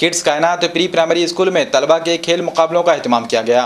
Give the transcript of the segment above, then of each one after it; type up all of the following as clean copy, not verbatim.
Kids कायनात pre primary school में तलबा के खेल मुकाबलों का एहतमाम किया गया।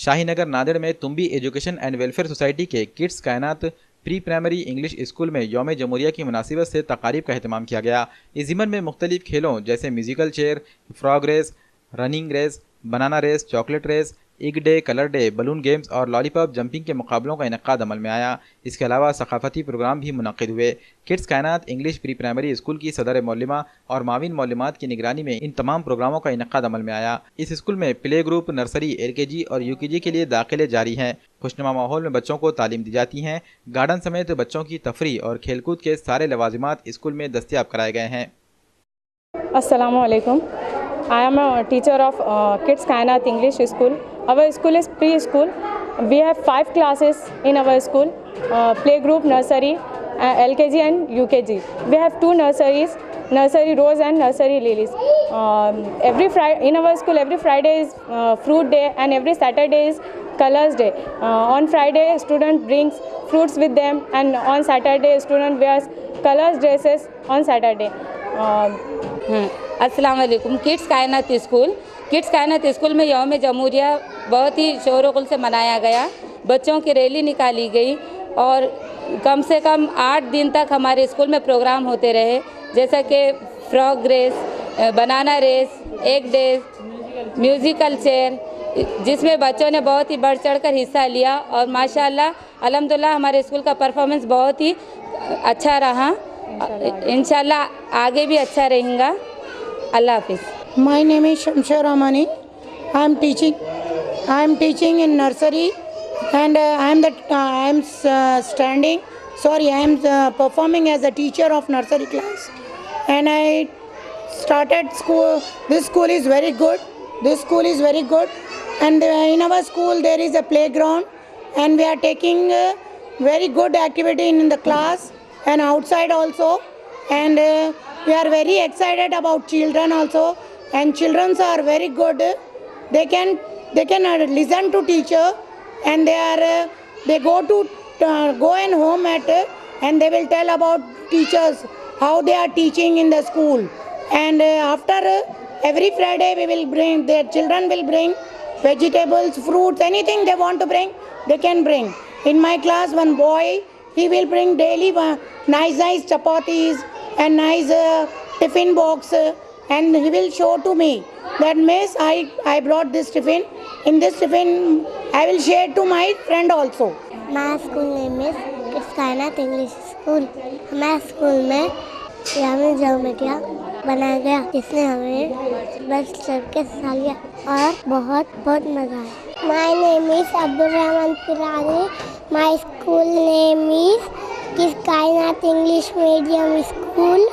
शाहीनगर नांदेड़ में तुम्बी एजुकेशन एंड वेलफेयर सोसाइटी के किड्स कायनात प्री प्राइमरी इंग्लिश स्कूल में यौम जमहूरिया की मुनासिबत से तकारीब का एहतमाम किया गया। इस ज़िमन में मुख्तलिफ खेलों जैसे musical chair, frog race, running race, banana race, chocolate race, egg day, colour day, balloon games और लॉलीपॉप जंपिंग के मुकाबलों का इनेकाद अमल में आया। इसके अलावा सकाफती प्रोग्राम भी मुनक्किद हुए। किड्स कायनात इंग्लिश प्री प्राइमरी स्कूल की सदर मौलिमा और माविन मौलिमात की निगरानी में इन तमाम प्रोग्रामों का इनेकाद अमल में आया। इस स्कूल में प्ले ग्रुप, नर्सरी, LKG और UKG के लिए दाखिले जारी हैं। खुशनुमा माहौल में बच्चों को तालीम दी जाती हैं। गार्डन समेत बच्चों की तफरी और खेलकूद के सारे लवाजिमात स्कूल में दस्तियाब कराए गए हैं। Assalamu alaikum. I am a teacher of Kids Kainat English School. Our school is preschool. We have 5 classes in our school: playgroup, nursery, LKG and UKG. We have 2 nurseries, Nursery Rose and Nursery Lilies. Every Friday in our school, every Friday is fruit day and every Saturday is colors day. On Friday, student brings fruits with them, and on Saturday, student wears colors dresses on Saturday. अस्सलाम वालेकुम। Kids कायनात school में यौम जमहूरिया बहुत ही शोर गुल से मनाया गया। बच्चों की रैली निकाली गई और कम से कम 8 दिन तक हमारे स्कूल में प्रोग्राम होते रहे, जैसा कि frog race, banana race, egg day, musical chair, जिसमें बच्चों ने बहुत ही बढ़ चढ़ कर हिस्सा लिया और माशाल्लाह अल्हम्दुलिल्लाह हमारे स्कूल का परफॉर्मेंस बहुत ही अच्छा रहा। इंशाल्लाह आगे भी अच्छा रहेगा। अल्लाह हाफिज़। My name is Shamsha Ramani. I am teaching in nursery, and I am performing as a teacher of nursery class. And I started school. This school is very good. And in our school there is a playground, and we are taking very good activity in the class and outside also. And we are very excited about children also. And children are very good. They can listen to teacher, and they go in home and they will tell about teachers how they are teaching in the school. And after every Friday their children will bring vegetables, fruits, anything they want to bring, they can bring. In my class, one boy, he will bring daily nice chapatis and nice tiffin box. And he will show to me that, Miss, I brought this tiffin. In this tiffin, I will share to my friend also. My school name is Kids Kainat English School. हमारे school में यौम जमहूरिया बनाया गया, जिसने हमें बस चढ़ के हिस्सा लिया और बहुत मज़ा आया। My name is Abdul Rahman Pirani. My school name is Kids Kainat English Medium School.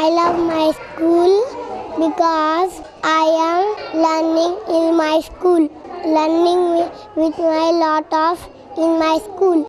I love my school because I am learning in my school, learning with my lot of in my school.